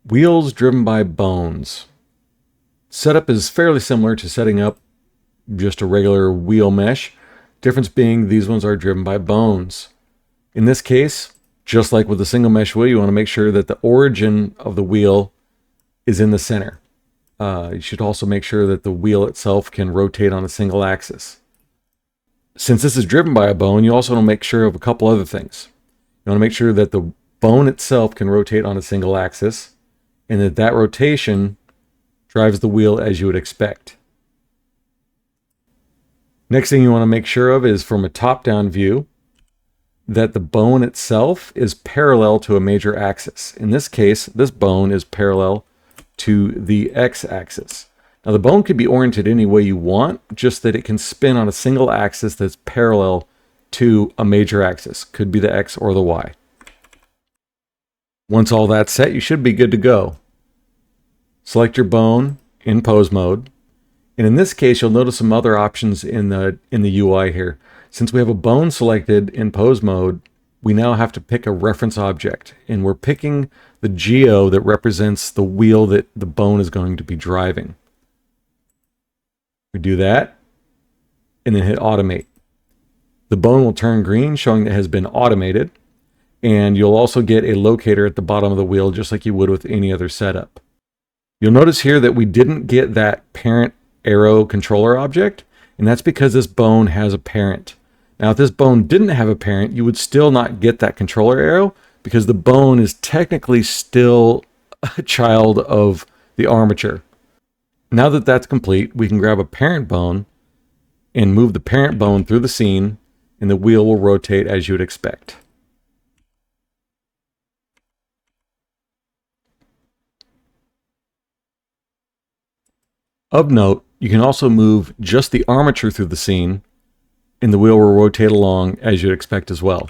Wheels driven by bones. Setup is fairly similar to setting up just a regular wheel mesh. Difference being these ones are driven by bones. In this case, just like with a single mesh wheel, you want to make sure that the origin of the wheel is in the center. You should also make sure that the wheel itself can rotate on a single axis. Since this is driven by a bone, you also want to make sure of a couple other things. You want to make sure that the bone itself can rotate on a single axis, and that rotation drives the wheel as you would expect. Next thing you want to make sure of is, from a top-down view, that the bone itself is parallel to a major axis. In this case, this bone is parallel to the x-axis. Now the bone could be oriented any way you want, just that it can spin on a single axis that's parallel to a major axis. Could be the x or the y. Once all that's set, you should be good to go. Select your bone in pose mode. And in this case, you'll notice some other options in the UI here. Since we have a bone selected in pose mode, we now have to pick a reference object. And we're picking the geo that represents the wheel that the bone is going to be driving. We do that, and then hit automate. The bone will turn green, showing that it has been automated. And you'll also get a locator at the bottom of the wheel, just like you would with any other setup. You'll notice here that we didn't get that parent arrow controller object, and that's because this bone has a parent. Now, if this bone didn't have a parent, you would still not get that controller arrow, because the bone is technically still a child of the armature. Now that that's complete, we can grab a parent bone and move the parent bone through the scene, and the wheel will rotate as you would expect. Of note, you can also move just the armature through the scene, and the wheel will rotate along as you'd expect as well.